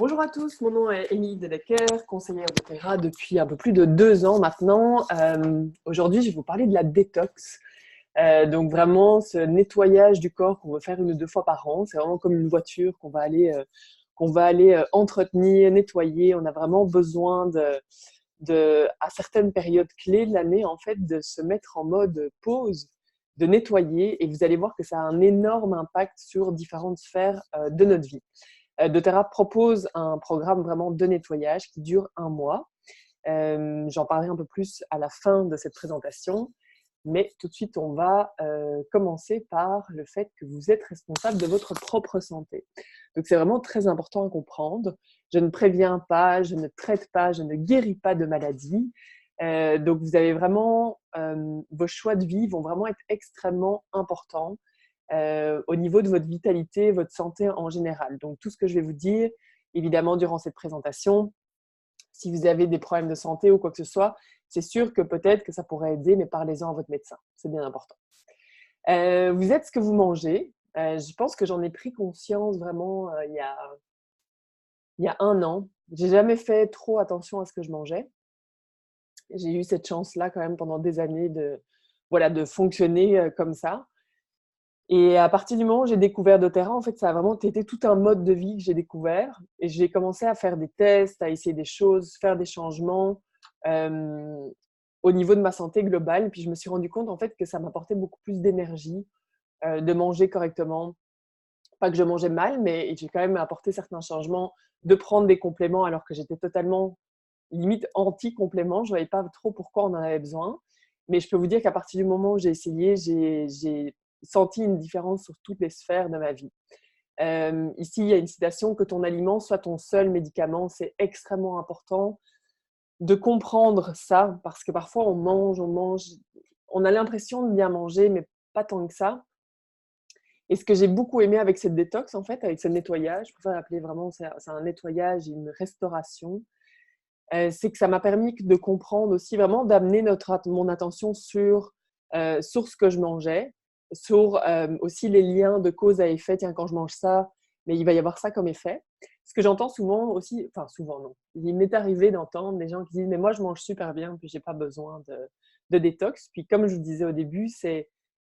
Bonjour à tous, mon nom est Émilie Dedecker, conseillère doTERRA depuis un peu plus de 2 ans maintenant. Aujourd'hui, je vais vous parler de la détox. Donc vraiment, ce nettoyage du corps qu'on veut faire 1 ou 2 fois par an, c'est vraiment comme une voiture qu'on va aller entretenir, nettoyer. On a vraiment besoin à certaines périodes clés de l'année, en fait, de se mettre en mode pause, de nettoyer. Et vous allez voir que ça a un énorme impact sur différentes sphères de notre vie. doTERRA propose un programme vraiment de nettoyage qui dure 1 mois. J'en parlerai un peu plus à la fin de cette présentation, mais tout de suite, on va commencer par le fait que vous êtes responsable de votre propre santé. Donc, c'est vraiment très important à comprendre. Je ne préviens pas, je ne traite pas, je ne guéris pas de maladie. Donc, vous avez vraiment, vos choix de vie vont vraiment être extrêmement importants au niveau de votre vitalité, votre santé en général. Donc, tout ce que je vais vous dire, évidemment, durant cette présentation, si vous avez des problèmes de santé ou quoi que ce soit, c'est sûr que peut-être que ça pourrait aider, mais parlez-en à votre médecin. C'est bien important. Vous êtes ce que vous mangez. Je pense que j'en ai pris conscience vraiment il y a 1 an. J'ai jamais fait trop attention à ce que je mangeais. J'ai eu cette chance-là quand même pendant des années de fonctionner comme ça. Et à partir du moment où j'ai découvert doTERRA, en fait, ça a vraiment été tout un mode de vie que j'ai découvert. Et j'ai commencé à faire des tests, à essayer des choses, faire des changements au niveau de ma santé globale. Puis je me suis rendu compte en fait que ça m'apportait beaucoup plus d'énergie, de manger correctement. Pas que je mangeais mal, mais j'ai quand même apporté certains changements, de prendre des compléments alors que j'étais totalement limite anti-compléments. Je ne voyais pas trop pourquoi on en avait besoin. Mais je peux vous dire qu'à partir du moment où j'ai essayé, j'ai senti une différence sur toutes les sphères de ma vie. Ici, il y a une citation que ton aliment soit ton seul médicament. C'est extrêmement important de comprendre ça parce que parfois on mange, on a l'impression de bien manger, mais pas tant que ça. Et ce que j'ai beaucoup aimé avec cette détox, en fait, avec ce nettoyage, je préfère l'appeler vraiment, c'est un nettoyage et une restauration, c'est que ça m'a permis de comprendre aussi vraiment d'amener mon attention sur ce que je mangeais, sur aussi les liens de cause à effet. Tiens, quand je mange ça, mais il va y avoir ça comme effet. Ce que j'entends souvent aussi, enfin souvent non, il m'est arrivé d'entendre des gens qui disent mais moi je mange super bien puis j'ai pas besoin de détox. Puis comme je vous disais au début, c'est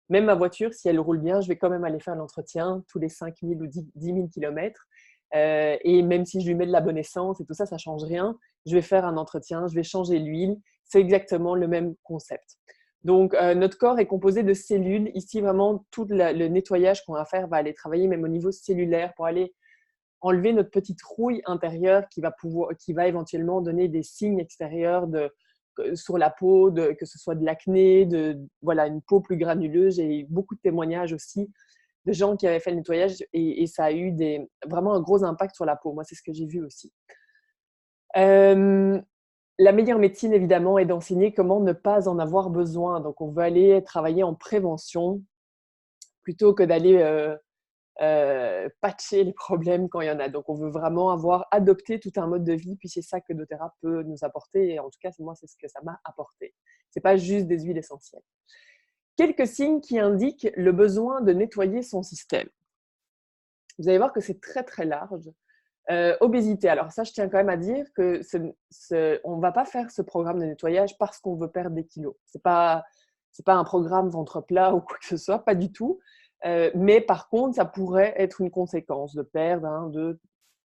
même ma voiture, si elle roule bien, je vais quand même aller faire l'entretien tous les 5000 ou 10 000 kilomètres. Et même si je lui mets de la bonne essence et tout ça, ça change rien. Je vais faire un entretien, je vais changer l'huile. C'est exactement le même concept. Donc, notre corps est composé de cellules. Ici, vraiment, tout le nettoyage qu'on va faire va aller travailler même au niveau cellulaire pour aller enlever notre petite rouille intérieure qui va éventuellement donner des signes extérieurs sur la peau, que ce soit de l'acné, voilà, une peau plus granuleuse. J'ai eu beaucoup de témoignages aussi de gens qui avaient fait le nettoyage et ça a eu vraiment un gros impact sur la peau. Moi, c'est ce que j'ai vu aussi. La meilleure médecine, évidemment, est d'enseigner comment ne pas en avoir besoin. Donc, on veut aller travailler en prévention plutôt que d'aller patcher les problèmes quand il y en a. Donc, on veut vraiment avoir adopté tout un mode de vie, puis c'est ça que doTERRA peut nous apporter. Et en tout cas, moi, c'est ce que ça m'a apporté. Ce n'est pas juste des huiles essentielles. Quelques signes qui indiquent le besoin de nettoyer son système. Vous allez voir que c'est très, très large. Obésité. Alors ça, je tiens quand même à dire que on ne va pas faire ce programme de nettoyage parce qu'on veut perdre des kilos. C'est pas un programme ventre plat ou quoi que ce soit, pas du tout. Mais par contre, ça pourrait être une conséquence de perdre 1, 2,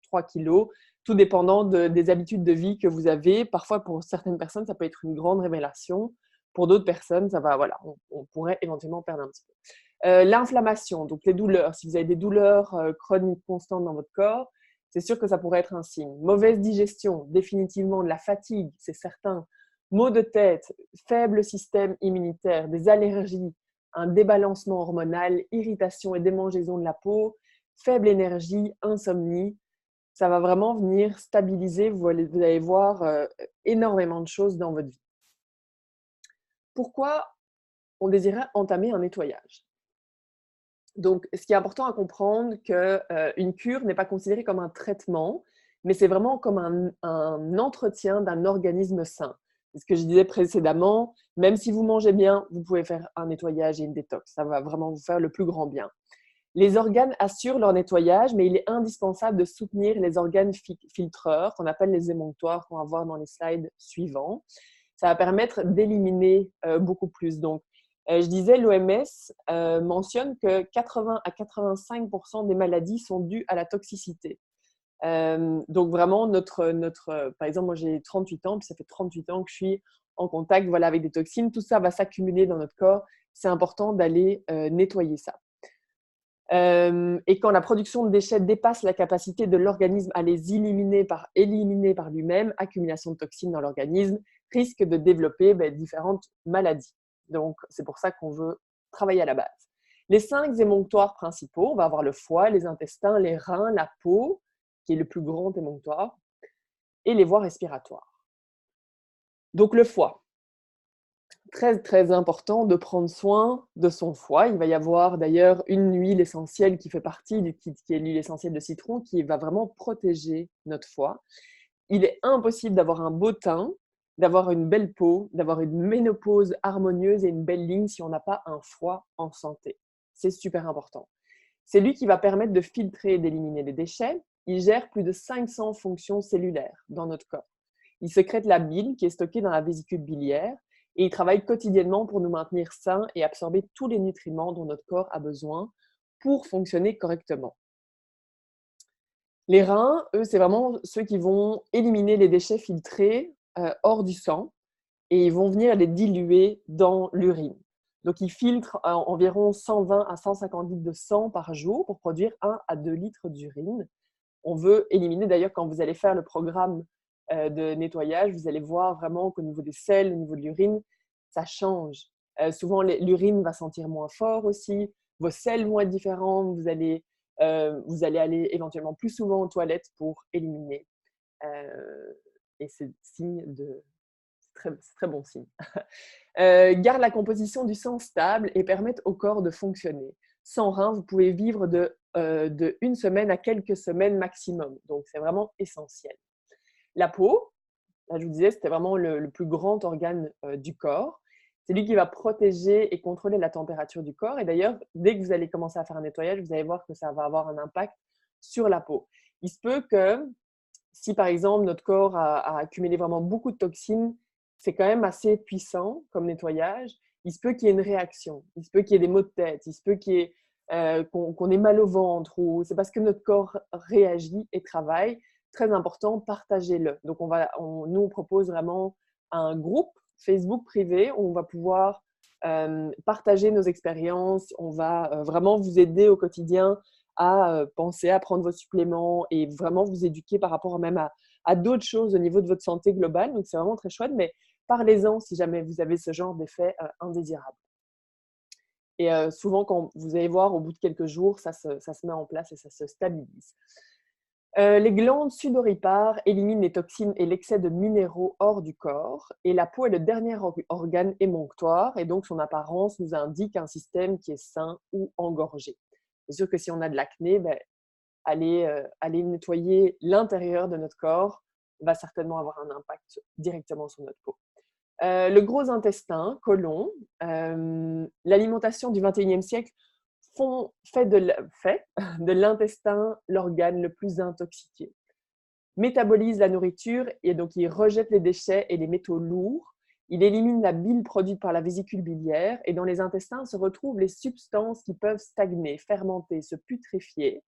3 kilos, tout dépendant des habitudes de vie que vous avez. Parfois, pour certaines personnes, ça peut être une grande révélation. Pour d'autres personnes, ça va, voilà, on pourrait éventuellement perdre un petit peu. L'inflammation, donc les douleurs. Si vous avez des douleurs chroniques constantes dans votre corps, c'est sûr que ça pourrait être un signe. Mauvaise digestion, définitivement, de la fatigue, c'est certain. Maux de tête, faible système immunitaire, des allergies, un débalancement hormonal, irritation et démangeaison de la peau, faible énergie, insomnie. Ça va vraiment venir stabiliser, vous allez voir énormément de choses dans votre vie. Pourquoi on désirait entamer un nettoyage? Donc, ce qui est important à comprendre, qu'une cure n'est pas considérée comme un traitement, mais c'est vraiment comme un entretien d'un organisme sain. C'est ce que je disais précédemment, même si vous mangez bien, vous pouvez faire un nettoyage et une détox. Ça va vraiment vous faire le plus grand bien. Les organes assurent leur nettoyage, mais il est indispensable de soutenir les organes filtreurs, qu'on appelle les émonctoires, qu'on va voir dans les slides suivants. Ça va permettre d'éliminer beaucoup plus. Donc, je disais, l'OMS mentionne que 80 à 85% des maladies sont dues à la toxicité. Donc vraiment, par exemple, moi j'ai 38 ans, puis ça fait 38 ans que je suis en contact voilà, avec des toxines. Tout ça va s'accumuler dans notre corps. C'est important d'aller nettoyer ça. Et quand la production de déchets dépasse la capacité de l'organisme à les éliminer par lui-même, accumulation de toxines dans l'organisme risque de développer différentes maladies. Donc, c'est pour ça qu'on veut travailler à la base. Les 5 émonctoires principaux, on va avoir le foie, les intestins, les reins, la peau, qui est le plus grand émonctoire, et les voies respiratoires. Donc, le foie. Très, très important de prendre soin de son foie. Il va y avoir d'ailleurs une huile essentielle qui fait partie du kit, qui est l'huile essentielle de citron, qui va vraiment protéger notre foie. Il est impossible d'avoir un beau teint, d'avoir une belle peau, d'avoir une ménopause harmonieuse et une belle ligne si on n'a pas un foie en santé. C'est super important. C'est lui qui va permettre de filtrer et d'éliminer les déchets. Il gère plus de 500 fonctions cellulaires dans notre corps. Il sécrète la bile qui est stockée dans la vésicule biliaire et il travaille quotidiennement pour nous maintenir sains et absorber tous les nutriments dont notre corps a besoin pour fonctionner correctement. Les reins, eux, c'est vraiment ceux qui vont éliminer les déchets filtrés hors du sang et ils vont venir les diluer dans l'urine. Donc, ils filtrent environ 120 à 150 litres de sang par jour pour produire 1 à 2 litres d'urine. On veut éliminer, d'ailleurs, quand vous allez faire le programme de nettoyage, vous allez voir vraiment qu'au niveau des selles, au niveau de l'urine, ça change. Souvent, l'urine va sentir moins fort aussi, vos selles vont être différentes, vous allez aller éventuellement plus souvent aux toilettes pour éliminer. Et c'est très bon signe. Garde la composition du sang stable et permettent au corps de fonctionner. Sans rein, vous pouvez vivre de 1 semaine à quelques semaines maximum. Donc, c'est vraiment essentiel. La peau, là, je vous disais, c'était vraiment le plus grand organe du corps. C'est lui qui va protéger et contrôler la température du corps. Et d'ailleurs, dès que vous allez commencer à faire un nettoyage, vous allez voir que ça va avoir un impact sur la peau. Il se peut que si, par exemple, notre corps a accumulé vraiment beaucoup de toxines, c'est quand même assez puissant comme nettoyage. Il se peut qu'il y ait une réaction. Il se peut qu'il y ait des maux de tête. Il se peut qu'on ait mal au ventre. Ou c'est parce que notre corps réagit et travaille. Très important, partagez-le. Donc, nous, on propose vraiment un groupe Facebook privé où on va pouvoir partager nos expériences. On va vraiment vous aider au quotidien à penser à prendre vos suppléments et vraiment vous éduquer par rapport même à d'autres choses au niveau de votre santé globale. Donc, c'est vraiment très chouette, mais parlez-en si jamais vous avez ce genre d'effet indésirable. Et souvent, quand vous allez voir, au bout de quelques jours, ça se met en place et ça se stabilise. Les glandes sudoripares éliminent les toxines et l'excès de minéraux hors du corps. Et la peau est le dernier organe émonctoire et donc son apparence nous indique un système qui est sain ou engorgé. C'est sûr que si on a de l'acné, aller nettoyer l'intérieur de notre corps va certainement avoir un impact directement sur notre peau. Le gros intestin, côlon, l'alimentation du XXIe siècle fait de l'intestin l'organe le plus intoxiqué. Métabolise la nourriture et donc il rejette les déchets et les métaux lourds. Il élimine la bile produite par la vésicule biliaire et dans les intestins se retrouvent les substances qui peuvent stagner, fermenter, se putréfier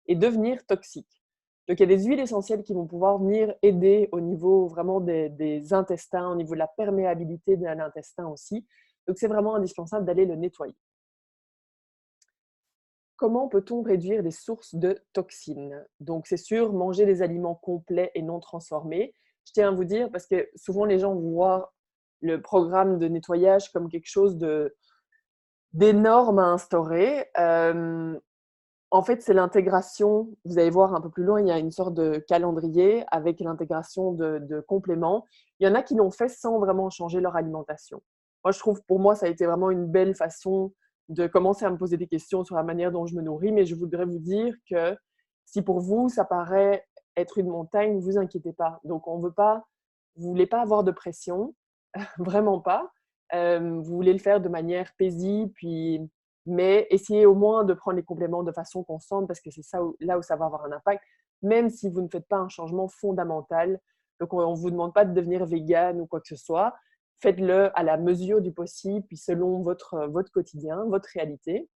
et devenir toxiques. Donc, il y a des huiles essentielles qui vont pouvoir venir aider au niveau vraiment des intestins, au niveau de la perméabilité de l'intestin aussi. Donc, c'est vraiment indispensable d'aller le nettoyer. Comment peut-on réduire les sources de toxines? Donc, c'est sûr, manger des aliments complets et non transformés. Je tiens à vous dire, parce que souvent les gens vont voir le programme de nettoyage comme quelque chose d'énorme à instaurer. En fait, c'est l'intégration. Vous allez voir un peu plus loin, il y a une sorte de calendrier avec l'intégration de compléments. Il y en a qui l'ont fait sans vraiment changer leur alimentation. Moi, je trouve, pour moi, ça a été vraiment une belle façon de commencer à me poser des questions sur la manière dont je me nourris. Mais je voudrais vous dire que si pour vous, ça paraît être une montagne, ne vous inquiétez pas. Donc, vous ne voulez pas avoir de pression, vraiment pas. Vous voulez le faire de manière paisible, puis mais essayez au moins de prendre les compléments de façon constante parce que c'est là où ça va avoir un impact, même si vous ne faites pas un changement fondamental. Donc, on ne vous demande pas de devenir vegan ou quoi que ce soit. Faites-le à la mesure du possible, puis selon votre quotidien, votre réalité.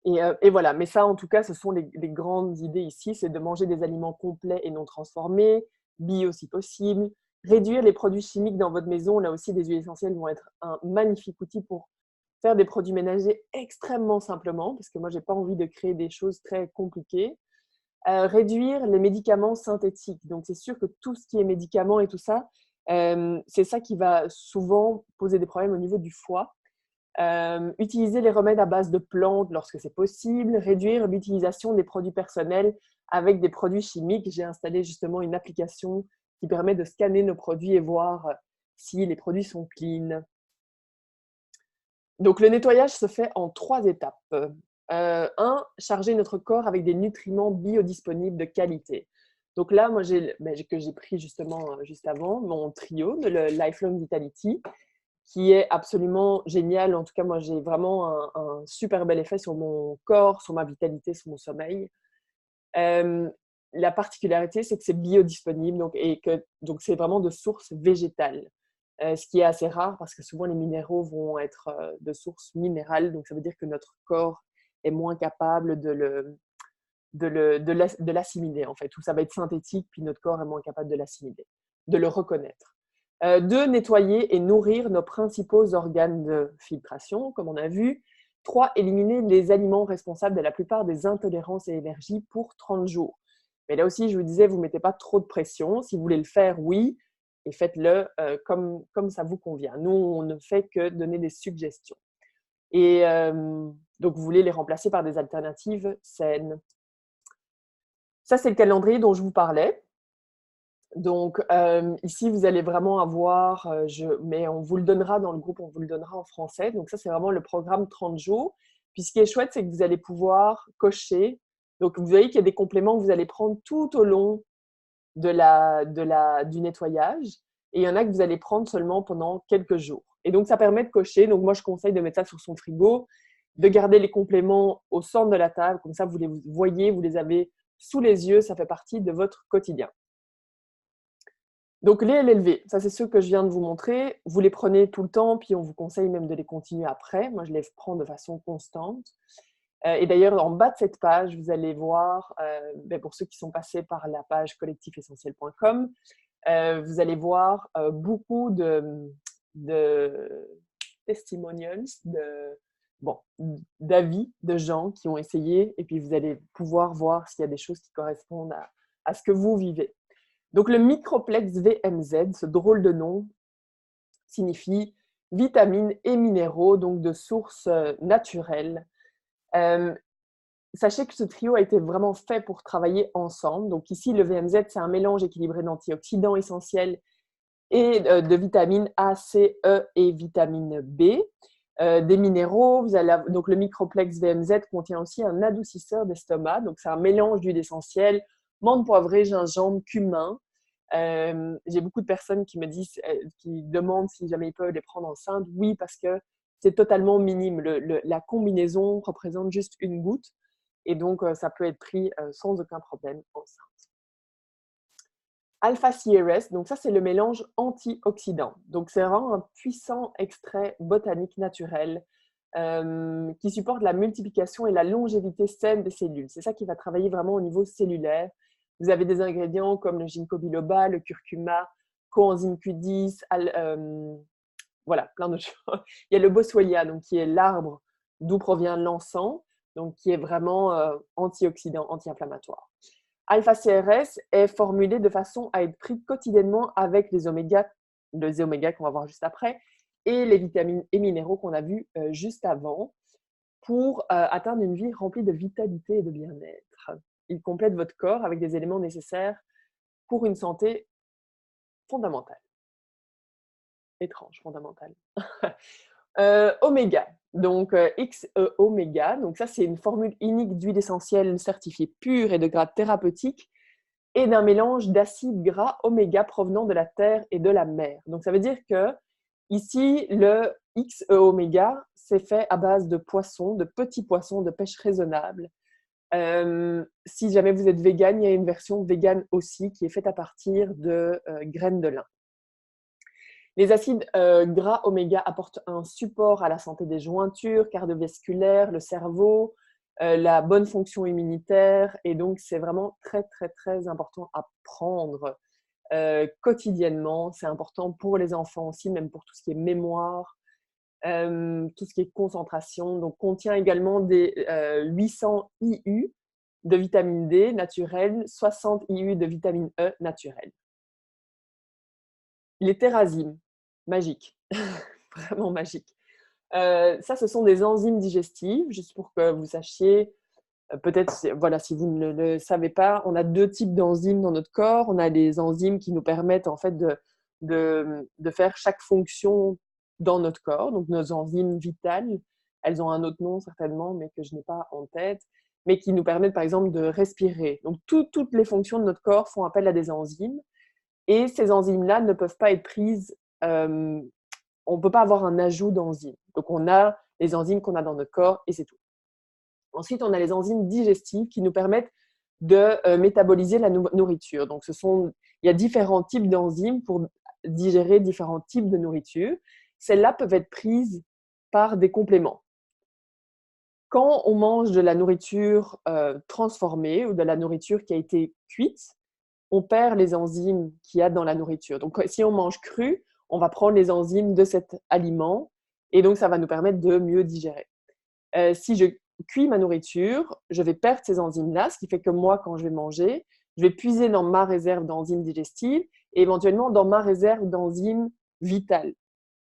Et voilà, mais ça, en tout cas, ce sont les grandes idées ici, c'est de manger des aliments complets et non transformés, bio si possible, réduire les produits chimiques dans votre maison. Là aussi, des huiles essentielles vont être un magnifique outil pour faire des produits ménagers extrêmement simplement, parce que moi, j'ai pas envie de créer des choses très compliquées. Réduire les médicaments synthétiques. Donc, c'est sûr que tout ce qui est médicaments et tout ça, c'est ça qui va souvent poser des problèmes au niveau du foie. Utiliser les remèdes à base de plantes lorsque c'est possible, réduire l'utilisation des produits personnels avec des produits chimiques. J'ai installé justement une application qui permet de scanner nos produits et voir si les produits sont clean. Donc, le nettoyage se fait en 3 étapes. 1, charger notre corps avec des nutriments biodisponibles de qualité. Donc là, moi, que j'ai pris justement juste avant, mon trio de le Lifelong Vitality, qui est absolument génial. En tout cas, moi, j'ai vraiment un super bel effet sur mon corps, sur ma vitalité, sur mon sommeil. La particularité, c'est que c'est biodisponible, donc c'est vraiment de source végétale. Ce qui est assez rare parce que souvent les minéraux vont être de source minérale, donc ça veut dire que notre corps est moins capable de l'assimiler en fait, ou ça va être synthétique, puis notre corps est moins capable de l'assimiler, de le reconnaître. 2, nettoyer et nourrir nos principaux organes de filtration, comme on a vu. 3, éliminer les aliments responsables de la plupart des intolérances et allergies pour 30 jours. Mais là aussi, je vous disais, vous ne mettez pas trop de pression. Si vous voulez le faire, oui, et faites-le comme ça vous convient. Nous, on ne fait que donner des suggestions. Et donc, vous voulez les remplacer par des alternatives saines. Ça, c'est le calendrier dont je vous parlais. Donc, ici, vous allez vraiment avoir, mais on vous le donnera dans le groupe, on vous le donnera en français. Donc ça, c'est vraiment le programme 30 jours. Puis ce qui est chouette, c'est que vous allez pouvoir cocher. Donc, vous voyez qu'il y a des compléments que vous allez prendre tout au long du nettoyage. Et il y en a que vous allez prendre seulement pendant quelques jours. Et donc, ça permet de cocher. Donc, moi, je conseille de mettre ça sur son frigo, de garder les compléments au centre de la table. Comme ça, vous les voyez, vous les avez sous les yeux. Ça fait partie de votre quotidien. Donc, les LLV, ça c'est ceux que je viens de vous montrer. Vous les prenez tout le temps, puis on vous conseille même de les continuer après. Moi, je les prends de façon constante. Et d'ailleurs, en bas de cette page, vous allez voir, pour ceux qui sont passés par la page collectifessentiel.com, vous allez voir beaucoup de testimonials, d'avis de gens qui ont essayé, et puis vous allez pouvoir voir s'il y a des choses qui correspondent à ce que vous vivez. Donc, le microplex VMZ, ce drôle de nom, signifie vitamines et minéraux, donc de sources naturelles. Sachez que ce trio a été vraiment fait pour travailler ensemble. Donc ici, le VMZ, c'est un mélange équilibré d'antioxydants essentiels et de vitamines A, C, E et vitamine B. Des minéraux, donc le microplex VMZ contient aussi un adoucisseur d'estomac. Donc c'est un mélange d'huile essentielle, menthe poivrée, gingembre, cumin. J'ai beaucoup de personnes qui me disent, qui demandent si jamais ils peuvent les prendre enceintes. Oui, parce que c'est totalement minime. La combinaison représente juste une goutte et donc ça peut être pris sans aucun problème enceinte. Alpha-CRS, donc ça c'est le mélange antioxydant. Donc c'est vraiment un puissant extrait botanique naturel qui supporte la multiplication et la longévité saine des cellules. C'est ça qui va travailler vraiment au niveau cellulaire. Vous avez des ingrédients comme le ginkgo biloba, le curcuma, coenzyme Q10, voilà, plein de choses. Il y a le boswellia, donc qui est l'arbre d'où provient l'encens, donc qui est vraiment antioxydant, anti-inflammatoire. Alpha-CRS est formulé de façon à être pris quotidiennement avec les omégas qu'on va voir juste après, et les vitamines et minéraux qu'on a vus juste avant, pour atteindre une vie remplie de vitalité et de bien-être. Il complète votre corps avec des éléments nécessaires pour une santé fondamentale. Étrange, fondamentale. Oméga, donc XE-oméga, donc ça c'est une formule unique d'huile essentielle certifiée pure et de grade thérapeutique et d'un mélange d'acides gras oméga provenant de la terre et de la mer. Donc ça veut dire que ici le XE-oméga, c'est fait à base de poissons, de petits poissons de pêche raisonnable. Si jamais vous êtes vegan, il y a une version vegan aussi qui est faite à partir de graines de lin. Les acides gras oméga apportent un support à la santé des jointures cardiovasculaires, le cerveau, la bonne fonction immunitaire, et donc c'est vraiment très très très important à prendre quotidiennement. C'est important pour les enfants aussi, même pour tout ce qui est mémoire, tout ce qui est concentration. Donc contient également des 800 IU de vitamine D naturelle, 60 IU de vitamine E naturelle. Les terrazines, magique, vraiment magique. Ça, ce sont des enzymes digestives, juste pour que vous sachiez. Peut-être, voilà, si vous ne le savez pas, on a 2 types d'enzymes dans notre corps. On a les enzymes qui nous permettent en fait de faire chaque fonction dans notre corps, donc nos enzymes vitales. Elles ont un autre nom certainement, mais que je n'ai pas en tête, mais qui nous permettent par exemple de respirer. Donc toutes les fonctions de notre corps font appel à des enzymes, et ces enzymes-là ne peuvent pas être prises, on ne peut pas avoir un ajout d'enzymes. Donc on a les enzymes qu'on a dans notre corps et c'est tout. Ensuite, on a les enzymes digestives qui nous permettent de métaboliser la nourriture. Donc, il y a différents types d'enzymes pour digérer différents types de nourriture. Celles-là peuvent être prises par des compléments. Quand on mange de la nourriture transformée ou de la nourriture qui a été cuite, on perd les enzymes qu'il y a dans la nourriture. Donc, si on mange cru, on va prendre les enzymes de cet aliment et donc ça va nous permettre de mieux digérer. Si je cuis ma nourriture, je vais perdre ces enzymes-là, ce qui fait que moi, quand je vais manger, je vais puiser dans ma réserve d'enzymes digestives et éventuellement dans ma réserve d'enzymes vitales.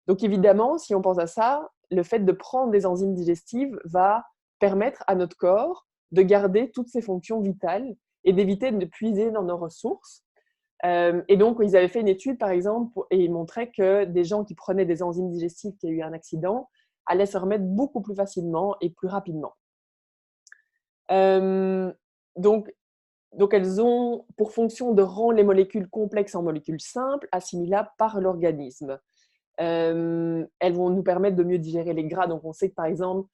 Donc évidemment, si on pense à ça, le fait de prendre des enzymes digestives va permettre à notre corps de garder toutes ses fonctions vitales et d'éviter de puiser dans nos ressources. Et donc, ils avaient fait une étude, par exemple, et ils montraient que des gens qui prenaient des enzymes digestives qui ont eu un accident allaient se remettre beaucoup plus facilement et plus rapidement. Donc, elles ont pour fonction de rendre les molécules complexes en molécules simples, assimilables par l'organisme. Elles vont nous permettre de mieux digérer les gras. Donc, on sait que, par exemple,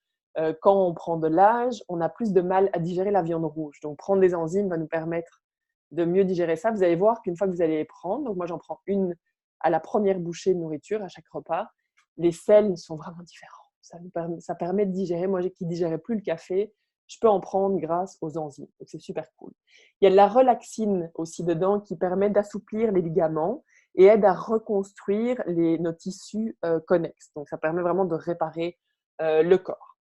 quand on prend de l'âge, on a plus de mal à digérer la viande rouge. Donc, prendre des enzymes va nous permettre de mieux digérer ça. Vous allez voir qu'une fois que vous allez les prendre, donc moi, j'en prends une à la première bouchée de nourriture à chaque repas, les sels sont vraiment différents. Ça permet de digérer. Moi, qui ne digérais plus le café, je peux en prendre grâce aux enzymes. Donc, c'est super cool. Il y a de la relaxine aussi dedans qui permet d'assouplir les ligaments et aide à reconstruire nos tissus connexes. Donc, ça permet vraiment de réparer le corps.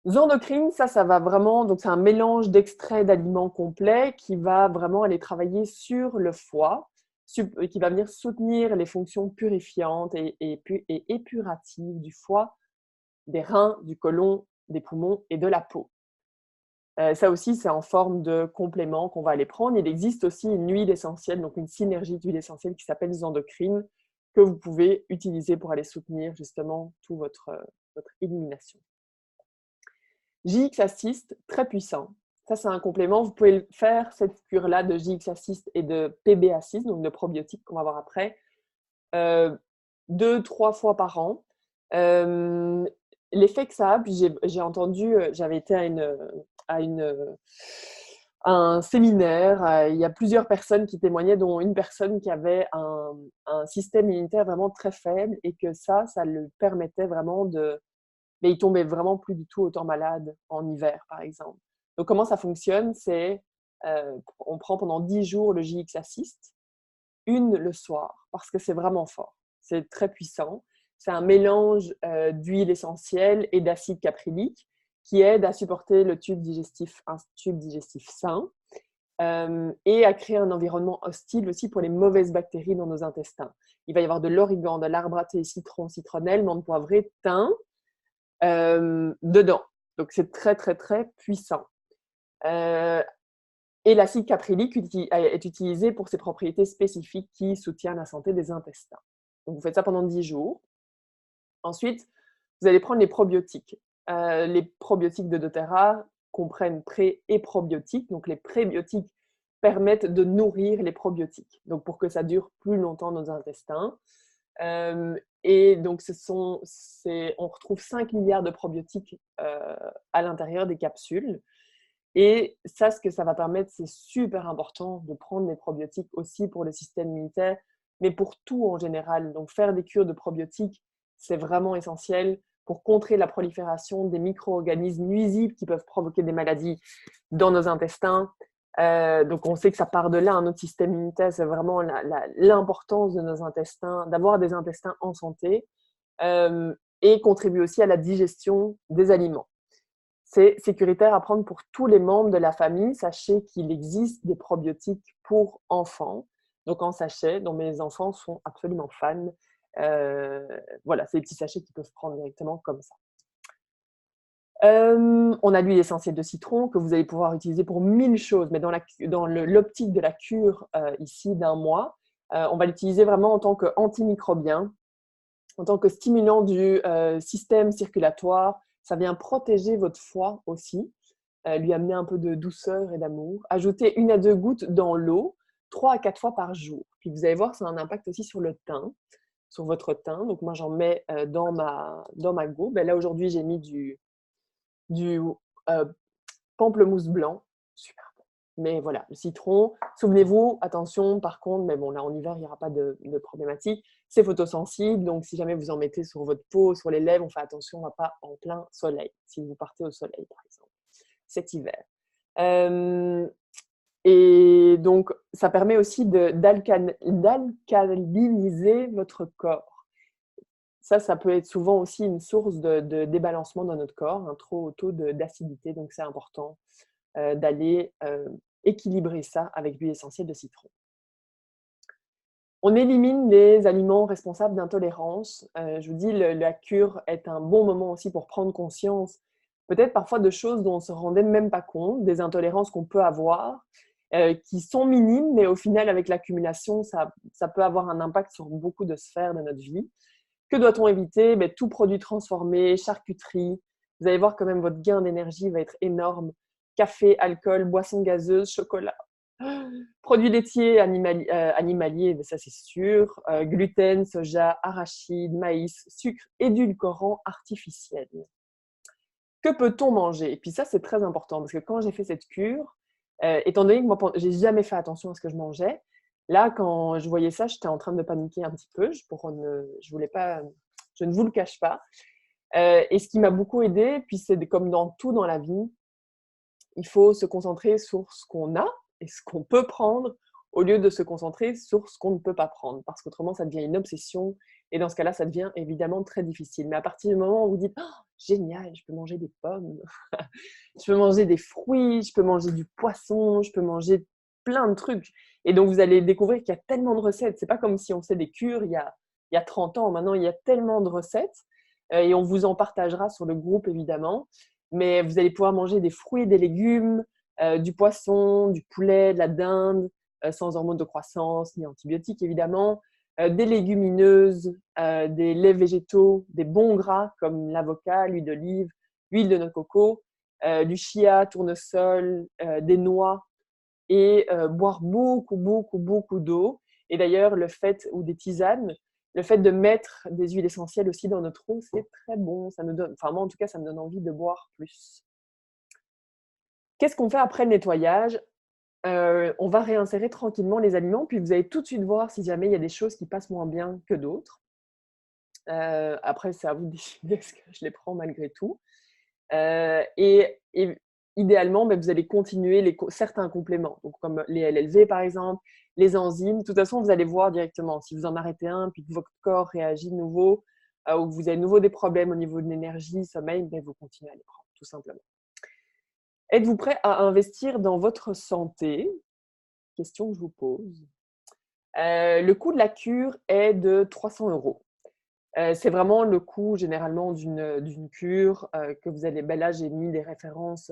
Zendocrine, ça va vraiment, donc c'est un mélange d'extraits d'aliments complets qui va vraiment aller travailler sur le foie, qui va venir soutenir les fonctions purifiantes et épuratives du foie, des reins, du côlon, des poumons et de la peau. Ça aussi, c'est en forme de complément qu'on va aller prendre. Il existe aussi une huile essentielle, donc une synergie d'huile essentielle qui s'appelle Zendocrine, que vous pouvez utiliser pour aller soutenir justement toute votre élimination. JX Assist, très puissant. Ça, c'est un complément. Vous pouvez faire cette cure-là de JX Assist et de PB Assist, donc de probiotiques qu'on va voir après, 2-3 fois par an. L'effet que ça a, puis j'ai entendu, j'avais été à un séminaire, il y a plusieurs personnes qui témoignaient, dont une personne qui avait un système immunitaire vraiment très faible et que ça lui permettait vraiment mais il tombait vraiment plus du tout autant malade en hiver, par exemple. Donc, comment ça fonctionne? C'est, on prend pendant 10 jours le JX Assist, une le soir, parce que c'est vraiment fort. C'est très puissant. C'est un mélange d'huile essentielle et d'acide caprylique qui aide à supporter un tube digestif sain et à créer un environnement hostile aussi pour les mauvaises bactéries dans nos intestins. Il va y avoir de l'origan, de l'arbre à thé, citron, citronnelle, menthe poivrée, thym dedans. Donc, c'est très, très, très puissant. Et l'acide caprylique est utilisé pour ses propriétés spécifiques qui soutiennent la santé des intestins. Donc, vous faites ça pendant 10 jours. Ensuite, vous allez prendre les probiotiques. Les probiotiques de doTERRA comprennent pré- et probiotiques. Donc, les prébiotiques permettent de nourrir les probiotiques, donc pour que ça dure plus longtemps dans nos intestins. Et donc, on retrouve 5 milliards de probiotiques à l'intérieur des capsules. Et ça, ce que ça va permettre, c'est super important de prendre des probiotiques aussi pour le système immunitaire, mais pour tout en général. Donc, faire des cures de probiotiques, c'est vraiment essentiel pour contrer la prolifération des micro-organismes nuisibles qui peuvent provoquer des maladies dans nos intestins. Donc, on sait que ça part de là, notre système immunitaire, c'est vraiment l'importance de nos intestins, d'avoir des intestins en santé et contribue aussi à la digestion des aliments. C'est sécuritaire à prendre pour tous les membres de la famille. Sachez qu'il existe des probiotiques pour enfants, donc en sachet, dont mes enfants sont absolument fans. Voilà, c'est des petits sachets qu'ils peuvent prendre directement comme ça. On a l'huile essentielle de citron que vous allez pouvoir utiliser pour 1000 choses, mais dans l'optique de la cure ici d'un mois, on va l'utiliser vraiment en tant qu'antimicrobien, en tant que stimulant du système circulatoire. Ça vient protéger votre foie aussi, lui amener un peu de douceur et d'amour. Ajoutez 1 à 2 gouttes dans l'eau, 3 à 4 fois par jour. Puis vous allez voir, ça a un impact aussi sur le teint, sur votre teint. Donc moi, j'en mets dans ma gourde. Là, aujourd'hui, j'ai mis du pamplemousse blanc. Super bon. Mais voilà, le citron, souvenez-vous, attention, par contre, mais bon, là, en hiver, il n'y aura pas de problématique. C'est photosensible, donc si jamais vous en mettez sur votre peau, sur les lèvres, on fait attention, on ne va pas en plein soleil, si vous partez au soleil, par exemple, cet hiver. Et donc, ça permet aussi d'alcaliniser votre corps. Ça peut être souvent aussi une source de débalancement dans notre corps, un trop haut taux d'acidité, donc c'est important d'aller équilibrer ça avec l'huile essentielle de citron. On élimine les aliments responsables d'intolérance. Je vous dis, la cure est un bon moment aussi pour prendre conscience, peut-être parfois de choses dont on ne se rendait même pas compte, des intolérances qu'on peut avoir, qui sont minimes, mais au final, avec l'accumulation, ça peut avoir un impact sur beaucoup de sphères de notre vie. Que doit-on éviter? Tout produit transformé, charcuterie. Vous allez voir quand même votre gain d'énergie va être énorme. Café, alcool, boissons gazeuses, chocolat. Produits laitiers, animaliers, ça c'est sûr. Gluten, soja, arachide, maïs, sucre, édulcorant artificiel. Que peut-on manger? Et puis ça, c'est très important parce que quand j'ai fait cette cure, étant donné que moi, j'ai jamais fait attention à ce que je mangeais, là, quand je voyais ça, j'étais en train de paniquer un petit peu. Je voulais pas, je ne vous le cache pas. Et ce qui m'a beaucoup aidée, puis c'est comme dans tout dans la vie, il faut se concentrer sur ce qu'on a et ce qu'on peut prendre au lieu de se concentrer sur ce qu'on ne peut pas prendre. Parce qu'autrement, ça devient une obsession. Et dans ce cas-là, ça devient évidemment très difficile. Mais à partir du moment où vous dites oh, « génial, je peux manger des pommes, je peux manger des fruits, je peux manger du poisson, je peux manger plein de trucs. » Et donc, vous allez découvrir qu'il y a tellement de recettes. Ce n'est pas comme si on faisait des cures il y a 30 ans. Maintenant, il y a tellement de recettes. Et on vous en partagera sur le groupe, évidemment. Mais vous allez pouvoir manger des fruits et des légumes, du poisson, du poulet, de la dinde, sans hormones de croissance ni antibiotiques évidemment, des légumineuses, des laits végétaux, des bons gras comme l'avocat, l'huile d'olive, l'huile de noix de coco, du chia, tournesol, des noix et boire beaucoup d'eau. Et d'ailleurs, ou des tisanes, le fait de mettre des huiles essentielles aussi dans notre eau, c'est très bon. Ça nous donne, enfin moi en tout cas, ça me donne envie de boire plus. Qu'est-ce qu'on fait après le nettoyage? On va réinsérer tranquillement les aliments, puis vous allez tout de suite voir si jamais il y a des choses qui passent moins bien que d'autres. Après, c'est à vous de décider est-ce que je les prends malgré tout. Et idéalement, vous allez continuer certains compléments, donc comme les LLV par exemple, les enzymes. De toute façon, vous allez voir directement si vous en arrêtez un, puis que votre corps réagit de nouveau, ou que vous avez de nouveau des problèmes au niveau de l'énergie, sommeil, vous continuez à les prendre, tout simplement. Êtes-vous prêt à investir dans votre santé? Question que je vous pose. Le coût de la cure est de 300 €. C'est vraiment le coût généralement d'une cure que vous allez. Là, j'ai mis des références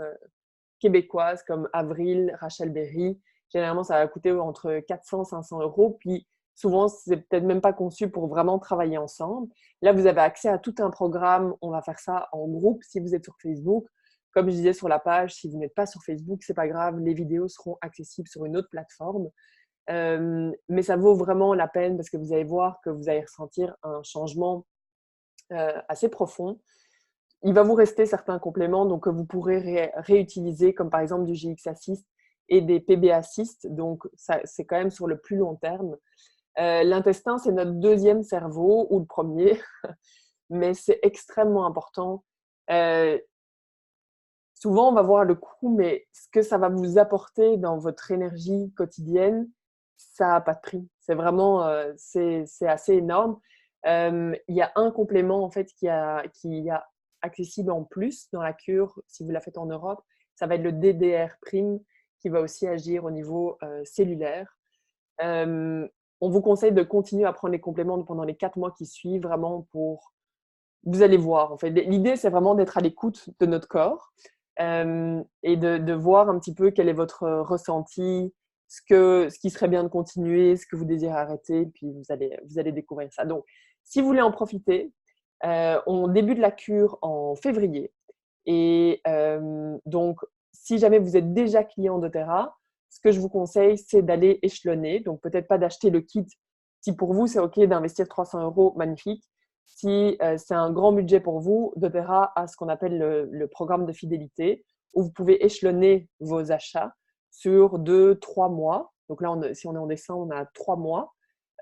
québécoises comme Avril, Rachel Berry. Généralement, ça va coûter entre 400 et 500 €. Puis souvent, c'est peut-être même pas conçu pour vraiment travailler ensemble. Là, vous avez accès à tout un programme. On va faire ça en groupe si vous êtes sur Facebook. Comme je disais sur la page, si vous n'êtes pas sur Facebook, c'est pas grave. Les vidéos seront accessibles sur une autre plateforme. Mais ça vaut vraiment la peine parce que vous allez voir que vous allez ressentir un changement assez profond. Il va vous rester certains compléments donc, que vous pourrez réutiliser, comme par exemple du GX Assist et des PB Assist. Donc, c'est quand même sur le plus long terme. L'intestin, c'est notre deuxième cerveau, ou le premier, mais c'est extrêmement important. Souvent, on va voir le coût, mais ce que ça va vous apporter dans votre énergie quotidienne, ça n'a pas de prix. C'est vraiment, c'est assez énorme. Il y a un complément en fait qui a accessible en plus dans la cure, si vous la faites en Europe, ça va être le DDR prime qui va aussi agir au niveau cellulaire. On vous conseille de continuer à prendre les compléments pendant les 4 mois qui suivent, vraiment pour… Vous allez voir, en fait. L'idée, c'est vraiment d'être à l'écoute de notre corps et de voir un petit peu quel est votre ressenti, ce qui serait bien de continuer, ce que vous désirez arrêter, puis vous allez découvrir ça. Donc, si vous voulez en profiter, on débute la cure en février. Et donc, si jamais vous êtes déjà client d'Otera, ce que je vous conseille, c'est d'aller échelonner. Donc, peut-être pas d'acheter le kit. Si pour vous, c'est OK d'investir 300 €, magnifique. Si c'est un grand budget pour vous, doTERRA a ce qu'on appelle le programme de fidélité, où vous pouvez échelonner vos achats sur 2-3 mois. Donc là, si on est en décembre, on a 3 mois.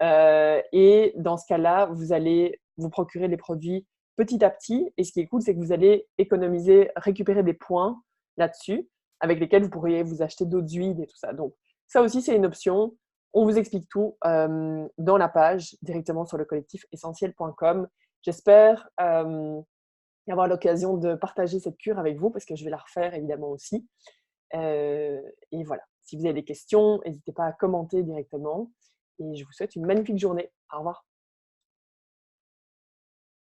Et dans ce cas-là, vous allez vous procurer les produits petit à petit. Et ce qui est cool, c'est que vous allez économiser, récupérer des points là-dessus, avec lesquels vous pourriez vous acheter d'autres huiles et tout ça. Donc ça aussi, c'est une option. On vous explique tout dans la page, directement sur le collectif essentiel.com. J'espère avoir l'occasion de partager cette cure avec vous, parce que je vais la refaire évidemment aussi. Et voilà, si vous avez des questions, n'hésitez pas à commenter directement. Et je vous souhaite une magnifique journée. Au revoir.